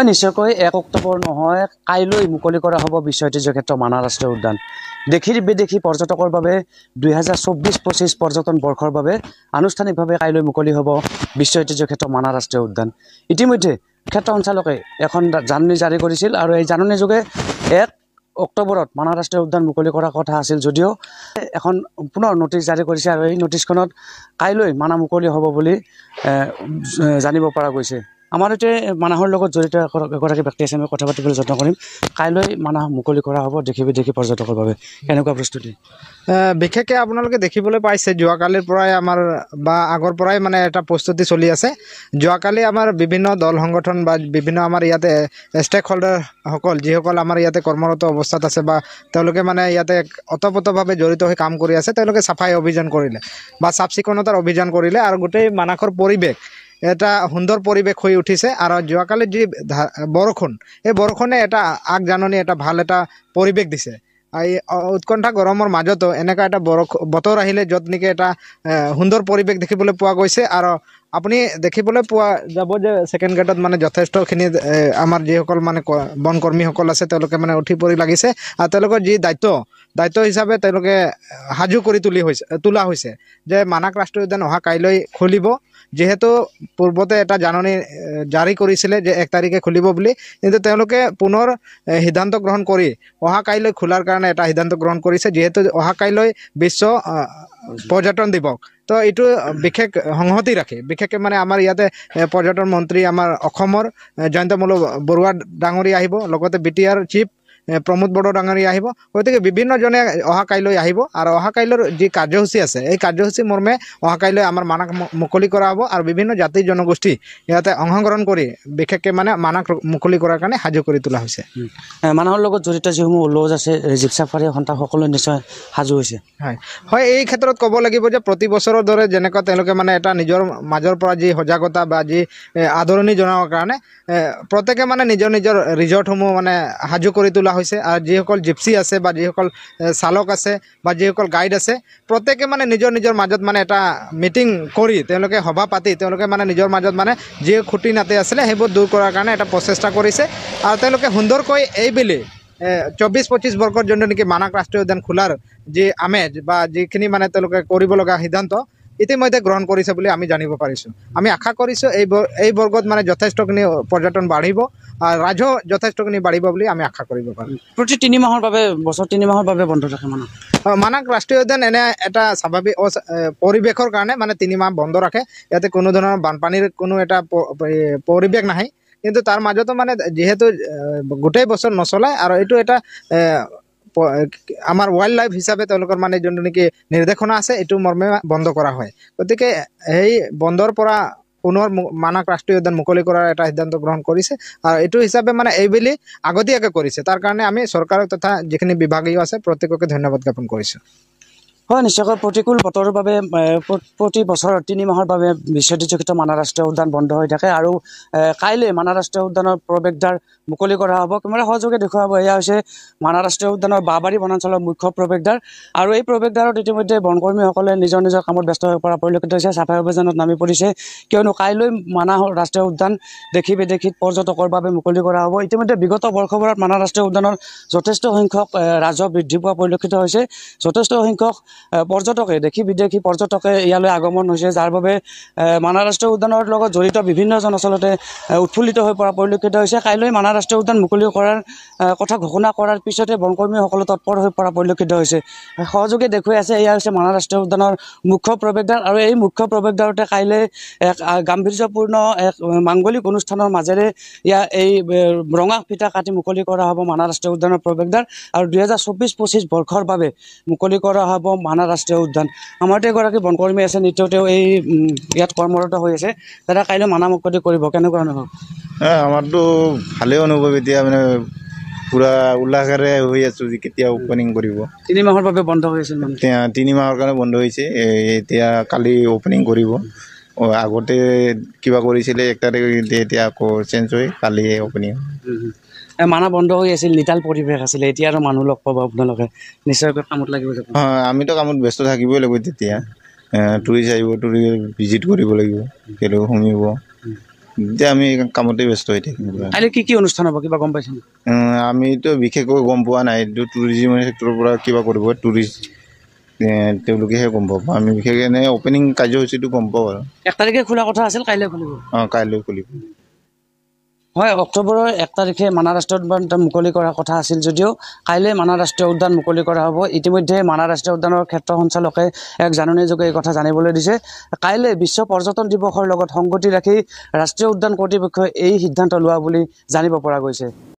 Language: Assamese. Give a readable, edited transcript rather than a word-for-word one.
নিশ্চয়কৈ 1 অক্টোবৰ নহয় কাইলৈ মুকলি কৰা হ'ব বিশ্ব ঐতিহ্য ক্ষেত্ৰ মানাহ ৰাষ্ট্ৰীয় উদ্যান। দেশী বিদেশী পৰ্যটকৰ বাবে 2024-25 পৰ্যটন বৰ্ষৰ বাবে আনুষ্ঠানিকভাৱে কাইলৈ মুকলি হ'ব বিশ্ব ঐতিহ্য ক্ষেত্ৰ মানাহ ৰাষ্ট্ৰীয় উদ্যান। ইতিমধ্যে ক্ষেত্ৰ সঞ্চালকে এখন জাননী জাৰি কৰিছিল আৰু এই জাননী যোগে 1 অক্টোবৰত মানাহ ৰাষ্ট্ৰীয় উদ্যান মুকলি কৰাৰ কথা আছিল যদিও এখন পুনৰ নটিচ জাৰি কৰিছে আৰু এই নটিচখনত কাইলৈ মানাহ মুকলি হ'ব বুলি জানিব পৰা গৈছে। আমাৰ সৈতে মানাহৰ লগত জড়িত এগৰাকী ব্যক্তি আছে, আমি কথা পাতিবলৈ যত্ন কৰিম। কাইলৈ মানাহ মুকলি কৰা হ'ব দেশী বিদেশী পৰ্যটকৰ বাবে, কেনেকুৱা প্ৰস্তুতি? বিশেষকৈ আপোনালোকে দেখিবলৈ পাইছে যোৱাকালিৰ পৰাই আমাৰ বা আগৰ পৰাই মানে এটা প্ৰস্তুতি চলি আছে। যোৱাকালি আমাৰ বিভিন্ন দল সংগঠন বা বিভিন্ন আমাৰ ইয়াতে ষ্টেক হোল্ডাৰসকল যিসকল আমাৰ ইয়াতে কৰ্মৰত অৱস্থাত আছে বা তেওঁলোকে মানে ইয়াতে ওতঃপ্ৰোতভাৱে জড়িত হৈ কাম কৰি আছে, তেওঁলোকে চাফাই অভিযান কৰিলে বা চাফ চিকুণতাৰ অভিযান কৰিলে আৰু গোটেই মানাহৰ পৰিৱেশ এটা সুন্দৰ পৰিৱেশ হৈ উঠিছে। আৰু যোৱাকালি যি বৰষুণ, এই বৰষুণে এটা আগজাননী, এটা ভাল এটা পৰিৱেশ দিছে। এই উৎকণ্ঠা গৰমৰ মাজতো এনেকুৱা এটা বতৰ আহিলে য'ত নেকি এটা সুন্দৰ পৰিৱেশ দেখিবলৈ পোৱা গৈছে। আৰু আপুনি দেখিবলৈ পোৱা যাব যে ছেকেণ্ড গেটত মানে যথেষ্টখিনি আমাৰ যিসকল মানে বন কৰ্মীসকল আছে তেওঁলোকে মানে উঠি পৰি লাগিছে আৰু তেওঁলোকৰ যি দায়িত্ব হিচাপে তেওঁলোকে সাজু কৰি তোলা হৈছে যে মানাহ ৰাষ্ট্ৰীয় উদ্যান অহা কাইলৈ খুলিব। যিহেতু পূৰ্বতে এটা জাননী জাৰি কৰিছিলে যে 1 তাৰিখে খুলিব বুলি, কিন্তু তেওঁলোকে পুনৰ সিদ্ধান্ত গ্ৰহণ কৰি অহা কাইলৈ খোলাৰ কাৰণে এটা সিদ্ধান্ত গ্ৰহণ কৰিছে, যিহেতু অহা কাইলৈ বিশ্ব পৰ্যটন দিৱস। তো এইটো বিশেষ সংহতি ৰাখি বিশেষকৈ মানে আমাৰ ইয়াতে পৰ্যটন মন্ত্ৰী আমাৰ অসমৰ জয়ন্তমল্ল বৰুৱা ডাঙৰীয়া আহিব, লগতে BTR চিফ প্ৰমোদ বড়ো ডাঙৰীয়া আহিব। গতিকে বিভিন্নজনে অহা কাইলৈ আহিব আৰু অহা কাইলৈৰ যি কাৰ্যসূচী আছে এই কাৰ্যসূচী মৰ্মে অহা কাইলৈ আমাৰ মানাহ মুকলি কৰা হ'ব আৰু বিভিন্ন জাতি জনগোষ্ঠী ইয়াতে অংশগ্ৰহণ কৰি বিশেষকৈ মানে মানাহ মুকলি কৰাৰ কাৰণে সাজু কৰি তোলা হৈছে। মানাহৰ লগত জড়িত যিসমূহ লজ আছে, জীপ চাফাৰী সন্থা সকলো নিশ্চয় সাজু হৈছে। হয়, এই ক্ষেত্ৰত ক'ব লাগিব যে প্ৰতি বছৰৰ দৰে যেনেকুৱা তেওঁলোকে মানে এটা নিজৰ মাজৰ পৰা যি সজাগতা বা যি আদৰণি জনাবৰ কাৰণে প্ৰত্যেকে মানে নিজৰ ৰিজৰ্টসমূহ মানে সাজু কৰি তোলা হৈছে। আৰু যিসকল জিপচি আছে বা যিসকল চালক আছে বা যিসকল গাইড আছে, প্ৰত্যেকে মানে নিজৰ মাজত মানে এটা মিটিং কৰি তেওঁলোকে সভা পাতি তেওঁলোকে মানে নিজৰ মাজত মানে যি খুঁটি নাতি আছিলে সেইবোৰ দূৰ কৰাৰ কাৰণে এটা প্ৰচেষ্টা কৰিছে। আৰু তেওঁলোকে সুন্দৰকৈ এইবেলি 24-25 বৰ্ষৰ যোনটো নেকি মানাহ ৰাষ্ট্ৰীয় উদ্যান খোলাৰ যি আমেজ বা যিখিনি মানে তেওঁলোকে কৰিব লগা সিদ্ধান্ত ইতিমধ্যে গ্ৰহণ কৰিছে বুলি আমি জানিব পাৰিছোঁ। আমি আশা কৰিছোঁ এই বৰ্গত মানে যথেষ্টখিনি পৰ্যটন বাঢ়িব আৰু ৰাজহ যথেষ্টখিনি বাঢ়িব বুলি আমি আশা কৰিব পাৰোঁ। প্ৰতি 3 মাহৰ বাবে, বছৰ 3 মাহৰ বাবে বন্ধ থাকে মানাহ ৰাষ্ট্ৰীয় উদ্যান এনে এটা স্বাভাৱিক পৰিৱেশৰ কাৰণে মানে 3 মাহ বন্ধ ৰাখে। ইয়াতে কোনো ধৰণৰ বানপানীৰ কোনো এটা পৰিৱেশ নাহে, কিন্তু তাৰ মাজতো মানে যিহেতু গোটেই বছৰ নচলায় আৰু এইটো এটা আমাৰ ৱাইল্ড লাইফ হিচাপে তেওঁলোকৰ মানে যোনটো নেকি নিৰ্দেশনা আছে এইটো মৰ্মে বন্ধ কৰা হয়। গতিকে সেই বন্ধৰ পৰা পুনৰ মানাহ ৰাষ্ট্ৰীয় উদ্যান মুকলি কৰাৰ এটা সিদ্ধান্ত গ্ৰহণ কৰিছে আৰু এইটো হিচাপে মানে এইবেলি আগতীয়াকৈ কৰিছে। তাৰ কাৰণে আমি চৰকাৰক তথা যিখিনি বিভাগীয় আছে প্ৰত্যেককে ধন্যবাদ জ্ঞাপন কৰিছোঁ। হয়, নিশ্চয়কৈ প্ৰতিকূল বতৰৰ বাবে প্ৰতি বছৰ 3 মাহৰ বাবে বিশ্ব ঐতিহ্য ক্ষেত্ৰ মানাহ ৰাষ্ট্ৰীয় উদ্যান বন্ধ হৈ থাকে আৰু কাইলৈ মানাহ ৰাষ্ট্ৰীয় উদ্যানৰ প্ৰৱেশদ্বাৰ মুকলি কৰা হ'ব। কেমেৰা সহযোগে দেখুৱাব, এয়া হৈছে মানাহ ৰাষ্ট্ৰীয় উদ্যানৰ বাঁহবাৰী বনাঞ্চলৰ মুখ্য প্ৰৱেশদ্বাৰ। আৰু এই প্ৰৱেশদ্বাৰত ইতিমধ্যে বনকৰ্মীসকলে নিজৰ কামত ব্যস্ত হৈ পৰা পৰিলক্ষিত হৈছে, চাফাই অভিযানত নামি পৰিছে, কিয়নো কাইলৈ মানাহ ৰাষ্ট্ৰীয় উদ্যান দেশী বিদেশী পৰ্যটকৰ বাবে মুকলি কৰা হ'ব। ইতিমধ্যে বিগত বৰ্ষবোৰত মানাহ ৰাষ্ট্ৰীয় উদ্যানৰ যথেষ্ট সংখ্যক ৰাজহ বৃদ্ধি পোৱা পৰিলক্ষিত হৈছে। যথেষ্ট সংখ্যক পৰ্যটকে, দেশী বিদেশী পৰ্যটকে ইয়ালৈ আগমন হৈছে, যাৰ বাবে মানাহ ৰাষ্ট্ৰীয় উদ্যানৰ লগত জড়িত বিভিন্নজন আচলতে উৎফুল্লিত হৈ পৰা পৰিলক্ষিত হৈছে। কাইলৈ মানাহ ৰাষ্ট্ৰীয় উদ্যান মুকলি কৰাৰ কথা ঘোষণা কৰাৰ পিছতে বনকৰ্মীসকলে তৎপৰ হৈ পৰা পৰিলক্ষিত হৈছে। সহযোগে দেখুৱাই আছে, এয়া হৈছে মানাহ ৰাষ্ট্ৰীয় উদ্যানৰ মুখ্য প্ৰৱেশদ্বাৰ আৰু এই মুখ্য প্ৰৱেশদ্বাৰতে কাইলৈ এক গাম্ভীৰ্যপূৰ্ণ এক মাংগলিক অনুষ্ঠানৰ মাজেৰে এই ৰঙা ফিটা কাটি মুকলি কৰা হ'ব মানাহ ৰাষ্ট্ৰীয় উদ্যানৰ প্ৰৱেশদ্বাৰ আৰু 2024-25 বৰ্ষৰ বাবে মুকলি কৰা হ'ব মানাহ ৰাষ্ট্ৰীয় উদ্যান। আমাৰ এগৰাকী বনকৰ্মী আছে, নিত্যতেও ইয়াত কৰ্মৰত হৈ আছে। দাদা, কাইলৈ মানাহ মুকলি কৰিব, কেনেকুৱা অনুভৱ? আমাৰতো ভালেই অনুভৱ, এতিয়া মানে পুৰা উল্লাসেৰে হৈ আছোঁ যে কেতিয়া অপেনিং কৰিব। 3 মাহৰ বাবে বন্ধ হৈ আছিল, 3 মাহৰ কাৰণে বন্ধ হৈছে, এতিয়া কালি অপেনিং কৰিব। আগতে কিবা কৰিছিলে 1 তাৰিখ, এতিয়া আকৌ চেঞ্জ হৈ কালি অপেনিং। মানাহ বন্ধ হৈ আছিল, নিতাল পৰিৱেশ আছিলে, এতিয়া আৰু মানুহ লগ পাব আপোনালোকে, নিশ্চয়কৈ কামত লাগিব। হয়, আমিতো কামত ব্যস্ত থাকিবই লাগিব। তেতিয়া টুৰিষ্ট আহিব, টুৰিষ্ট ভিজিট কৰিব লাগিব, তেওঁলোকে শুনিব। এতিয়া আমি কামতে ব্যস্ত হৈ থাকিম কাইলৈ কি অনুষ্ঠান হ'ব কিবা গম পাইছে নেকি? আমিতো বিশেষকৈ গম পোৱা নাই এইটো টুৰিজিম ছেক্টৰৰ পৰা কিবা কৰিব টুৰিষ্ট তেওঁলোকেহে গম পাব আমি বিশেষ এনে অপেনিং কাৰ্যসূচীটো গম পাওঁ আৰু 1 তাৰিখে খোলা কথা আছিল কাইলৈ খুলিব কাইলৈ খুলিব হয় অক্টোবৰৰ 1 তাৰিখে মানাহ ৰাষ্ট্ৰীয় উদ্যান মুকলি কৰাৰ কথা আছিল যদিও কাইলৈ মানাহ ৰাষ্ট্ৰীয় উদ্যান মুকলি কৰা হ'ব ইতিমধ্যে মানাহ ৰাষ্ট্ৰীয় উদ্যানৰ ক্ষেত্ৰ সঞ্চালকে এক জাননীযোগে এই কথা জানিবলৈ দিছে কাইলৈ বিশ্ব পৰ্যটন দিৱসৰ লগত সংগতি ৰাখি ৰাষ্ট্ৰীয় উদ্যান কৰ্তৃপক্ষই এই সিদ্ধান্ত লোৱা বুলি জানিব পৰা গৈছে